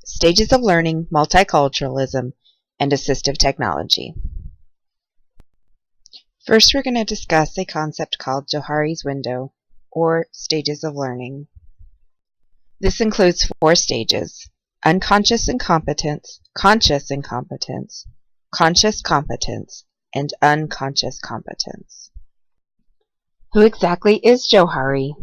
Stages of Learning, Multiculturalism, and Assistive Technology. First, we're going to discuss a concept called Johari's window, or stages of learning. This includes 4 stages: unconscious incompetence, conscious incompetence, conscious competence, and unconscious competence. Who exactly is Johari?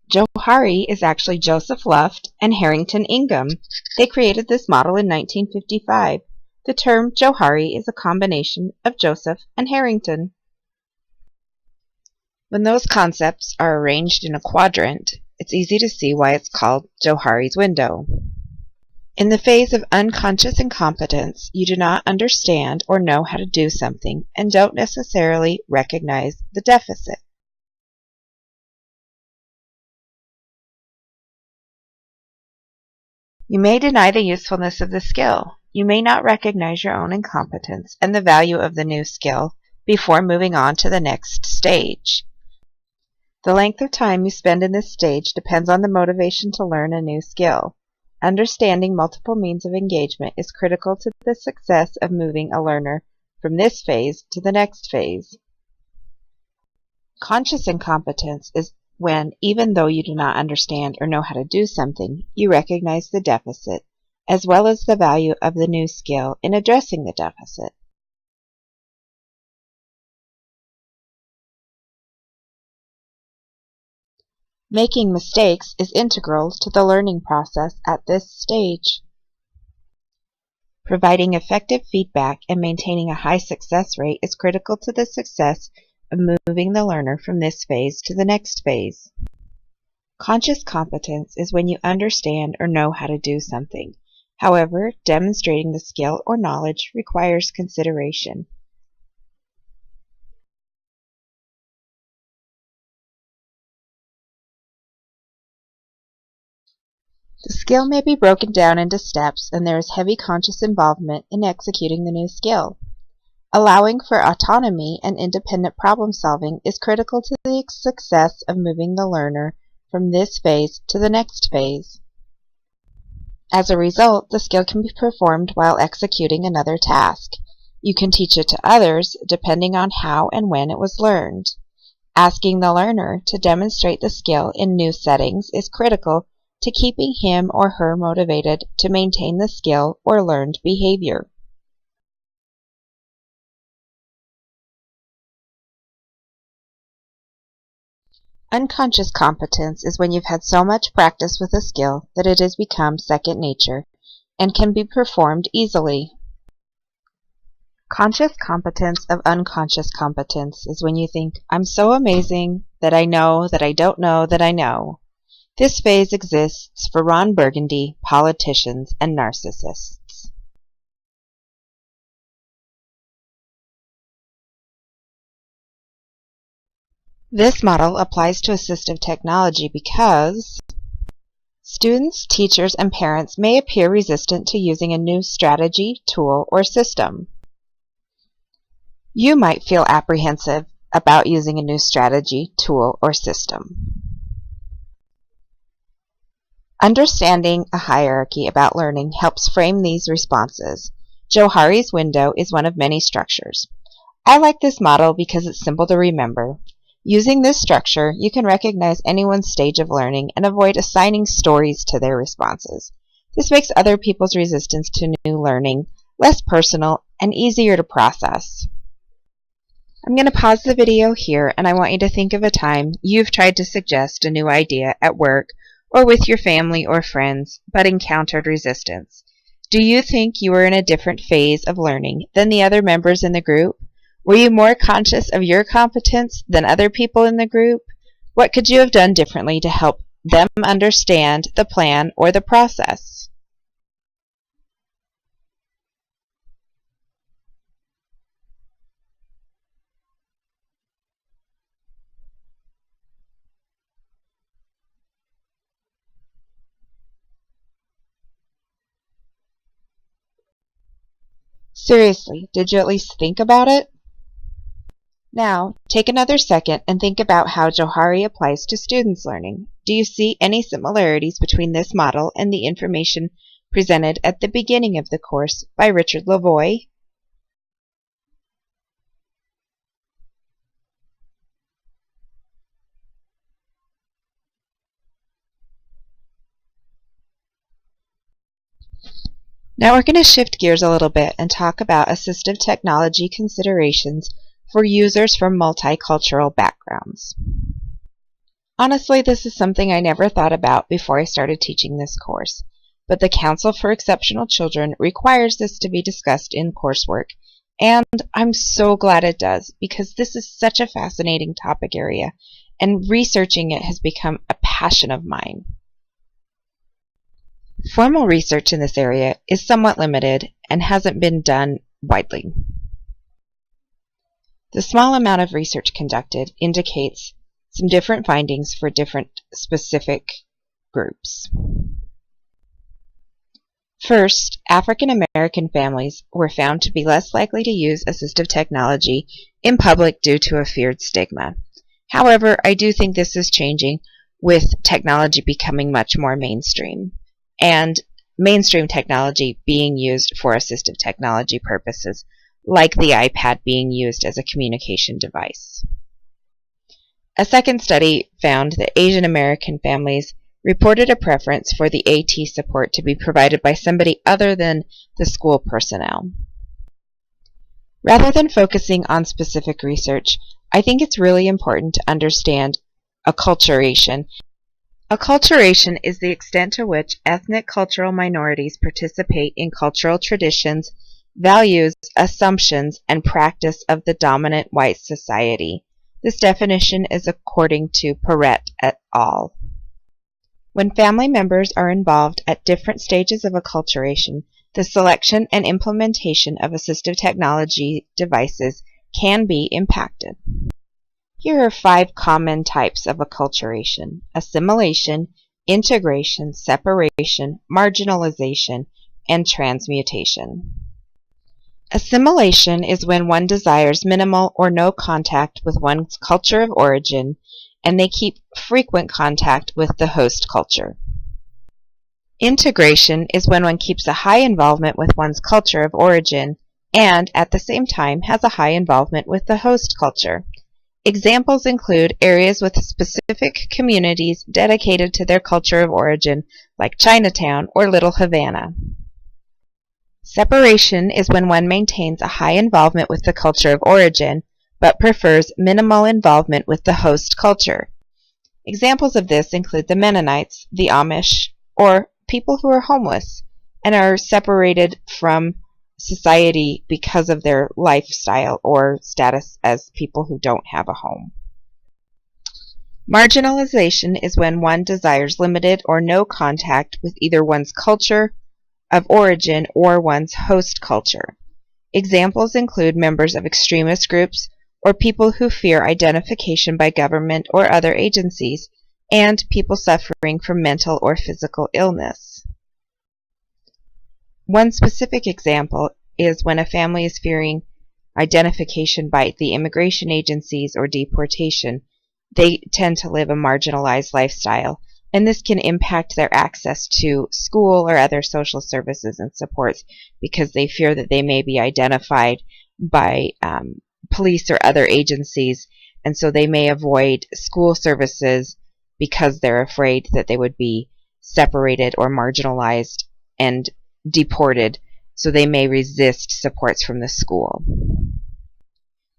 Johari is actually Joseph Luft and Harrington Ingham. They created this model in 1955. The term Johari is a combination of Joseph and Harrington. When those concepts are arranged in a quadrant, it's easy to see why it's called Johari's window. In the phase of unconscious incompetence, you do not understand or know how to do something and don't necessarily recognize the deficit. You may deny the usefulness of the skill. You may not recognize your own incompetence and the value of the new skill before moving on to the next stage. The length of time you spend in this stage depends on the motivation to learn a new skill. Understanding multiple means of engagement is critical to the success of moving a learner from this phase to the next phase. Conscious incompetence is when, even though you do not understand or know how to do something, you recognize the deficit, as well as the value of the new skill in addressing the deficit. Making mistakes is integral to the learning process at this stage. Providing effective feedback and maintaining a high success rate is critical to the success of moving the learner from this phase to the next phase. Conscious competence is when you understand or know how to do something. However, demonstrating the skill or knowledge requires consideration. The skill may be broken down into steps, and there is heavy conscious involvement in executing the new skill. Allowing for autonomy and independent problem solving is critical to the success of moving the learner from this phase to the next phase. As a result, the skill can be performed while executing another task. You can teach it to others depending on how and when it was learned. Asking the learner to demonstrate the skill in new settings is critical to keeping him or her motivated to maintain the skill or learned behavior. Unconscious competence is when you've had so much practice with a skill that it has become second nature and can be performed easily. Conscious competence of unconscious competence is when you think, I'm so amazing that I know that I don't know that I know. This phase exists for Ron Burgundy, politicians, and narcissists. This model applies to assistive technology because students, teachers, and parents may appear resistant to using a new strategy, tool, or system. You might feel apprehensive about using a new strategy, tool, or system. Understanding a hierarchy about learning helps frame these responses. Johari's window is one of many structures. I like this model because it's simple to remember. Using this structure, you can recognize anyone's stage of learning and avoid assigning stories to their responses. This makes other people's resistance to new learning less personal and easier to process. I'm going to pause the video here, and I want you to think of a time you've tried to suggest a new idea at work or with your family or friends, but encountered resistance. Do you think you were in a different phase of learning than the other members in the group? Were you more conscious of your competence than other people in the group? What could you have done differently to help them understand the plan or the process? Seriously, did you at least think about it? Now, take another second and think about how Johari applies to students' learning. Do you see any similarities between this model and the information presented at the beginning of the course by Richard Lavoie? Now we're going to shift gears a little bit and talk about assistive technology considerations for users from multicultural backgrounds. Honestly, this is something I never thought about before I started teaching this course, but the Council for Exceptional Children requires this to be discussed in coursework, and I'm so glad it does, because this is such a fascinating topic area, and researching it has become a passion of mine. Formal research in this area is somewhat limited and hasn't been done widely. The small amount of research conducted indicates some different findings for different specific groups. First, African American families were found to be less likely to use assistive technology in public due to a feared stigma. However, I do think this is changing with technology becoming much more mainstream, and mainstream technology being used for assistive technology purposes, like the iPad being used as a communication device. A second study found that Asian American families reported a preference for the AT support to be provided by somebody other than the school personnel. Rather than focusing on specific research, I think it's really important to understand acculturation. Acculturation is the extent to which ethnic cultural minorities participate in cultural traditions, values, assumptions, and practice of the dominant white society. This definition is according to Perret et al. When family members are involved at different stages of acculturation, the selection and implementation of assistive technology devices can be impacted. Here are 5 common types of acculturation: assimilation, integration, separation, marginalization, and transmutation. Assimilation is when one desires minimal or no contact with one's culture of origin, and they keep frequent contact with the host culture. Integration is when one keeps a high involvement with one's culture of origin and, at the same time, has a high involvement with the host culture. Examples include areas with specific communities dedicated to their culture of origin, like Chinatown or Little Havana. Separation is when one maintains a high involvement with the culture of origin, but prefers minimal involvement with the host culture. Examples of this include the Mennonites, the Amish, or people who are homeless and are separated from society because of their lifestyle or status as people who don't have a home. Marginalization is when one desires limited or no contact with either one's culture of origin or one's host culture. Examples include members of extremist groups or people who fear identification by government or other agencies, and people suffering from mental or physical illness. One specific example is when a family is fearing identification by the immigration agencies or deportation. They tend to live a marginalized lifestyle, and this can impact their access to school or other social services and supports because they fear that they may be identified by police or other agencies, and so they may avoid school services because they're afraid that they would be separated or marginalized and deported, so they may resist supports from the school.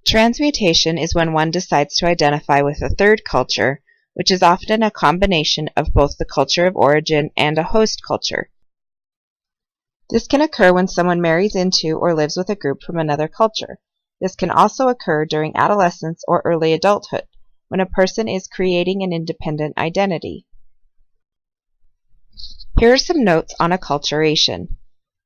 Transmutation is when one decides to identify with a third culture, which is often a combination of both the culture of origin and a host culture. This can occur when someone marries into or lives with a group from another culture. This can also occur during adolescence or early adulthood, when a person is creating an independent identity. Here are some notes on acculturation.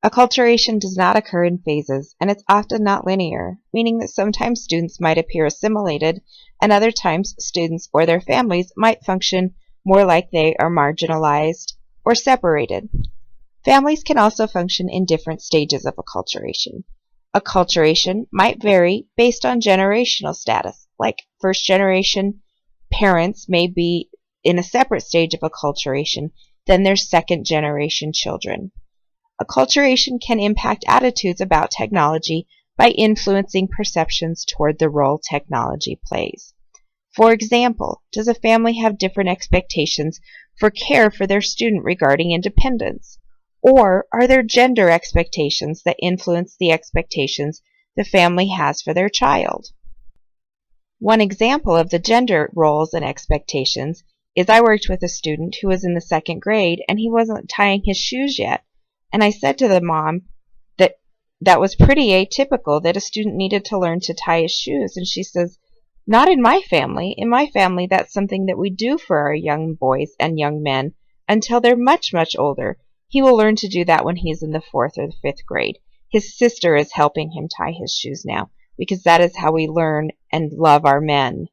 Acculturation does not occur in phases, and it's often not linear, meaning that sometimes students might appear assimilated, and other times students or their families might function more like they are marginalized or separated. Families can also function in different stages of acculturation. Acculturation might vary based on generational status. like first generation parents may be in a separate stage of acculturation than their second generation children. Acculturation can impact attitudes about technology by influencing perceptions toward the role technology plays. For example, does a family have different expectations for care for their student regarding independence? Or are there gender expectations that influence the expectations the family has for their child? One example of the gender roles and expectations is I worked with a student who was in the second grade and he wasn't tying his shoes yet. And I said to the mom that that was pretty atypical, that a student needed to learn to tie his shoes. And she says, not in my family. In my family, that's something that we do for our young boys and young men until they're much, much older. He will learn to do that when he's in the 4th or the 5th grade. His sister is helping him tie his shoes now because that is how we learn and love our men.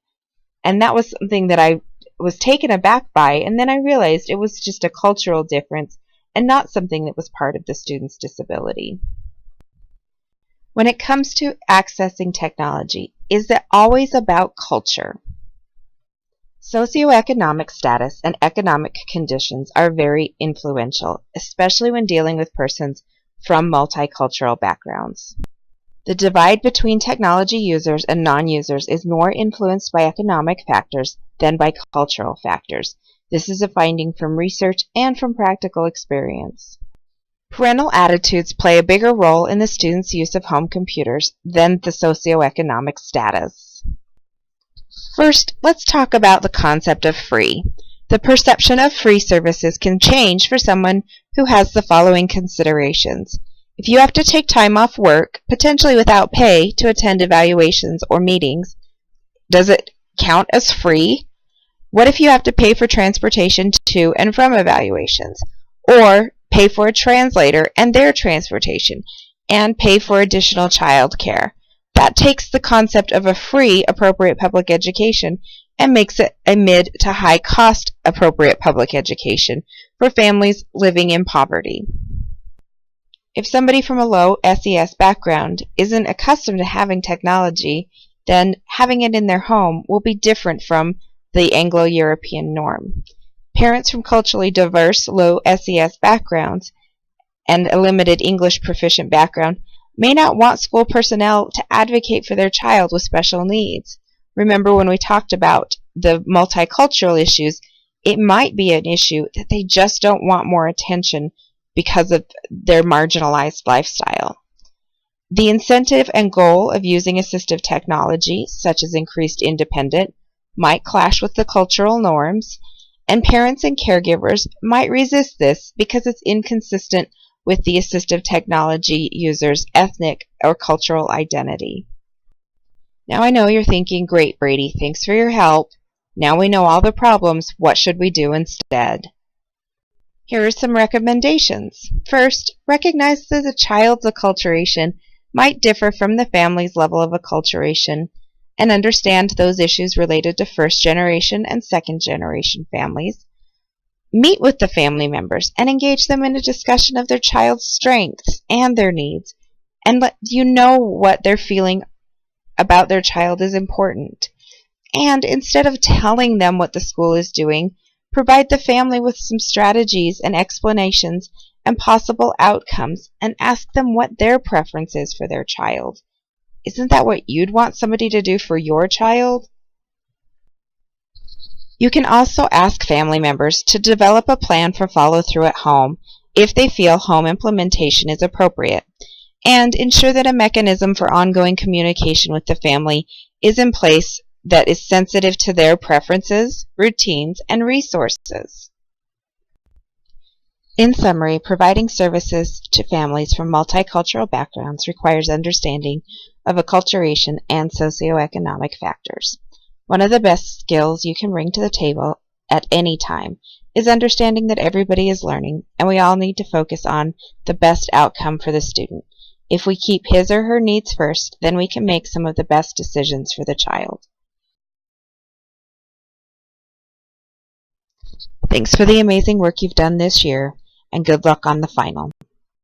And that was something that I was taken aback by, and then I realized it was just a cultural difference and not something that was part of the student's disability. When it comes to accessing technology, is it always about culture? Socioeconomic status and economic conditions are very influential, especially when dealing with persons from multicultural backgrounds. The divide between technology users and non-users is more influenced by economic factors than by cultural factors. This is a finding from research and from practical experience. Parental attitudes play a bigger role in the student's use of home computers than the socioeconomic status. First, let's talk about the concept of free. The perception of free services can change for someone who has the following considerations. If you have to take time off work, potentially without pay, to attend evaluations or meetings, does it count as free? What if you have to pay for transportation to and from evaluations, or pay for a translator and their transportation, and pay for additional child care? That takes the concept of a free appropriate public education and makes it a mid to high cost appropriate public education for families living in poverty. If somebody from a low SES background isn't accustomed to having technology, then having it in their home will be different from the Anglo-European norm. Parents from culturally diverse low SES backgrounds and a limited English proficient background may not want school personnel to advocate for their child with special needs. Remember when we talked about the multicultural issues, it might be an issue that they just don't want more attention because of their marginalized lifestyle. The incentive and goal of using assistive technology, such as increased independence, might clash with the cultural norms, and parents and caregivers might resist this because it's inconsistent with the assistive technology user's ethnic or cultural identity. Now I know you're thinking, great, Brady, thanks for your help. Now we know all the problems. What should we do instead? Here are some recommendations. First, recognize that the child's acculturation might differ from the family's level of acculturation, and understand those issues related to first generation and second generation families. Meet with the family members and engage them in a discussion of their child's strengths and their needs, and let you know what they're feeling about their child is important. And instead of telling them what the school is doing, provide the family with some strategies and explanations and possible outcomes, and ask them what their preference is for their child. Isn't that what you'd want somebody to do for your child? You can also ask family members to develop a plan for follow-through at home if they feel home implementation is appropriate, and ensure that a mechanism for ongoing communication with the family is in place that is sensitive to their preferences, routines, and resources. In summary, providing services to families from multicultural backgrounds requires understanding of acculturation and socioeconomic factors. One of the best skills you can bring to the table at any time is understanding that everybody is learning, and we all need to focus on the best outcome for the student. If we keep his or her needs first, then we can make some of the best decisions for the child. Thanks for the amazing work you've done this year, and good luck on the final.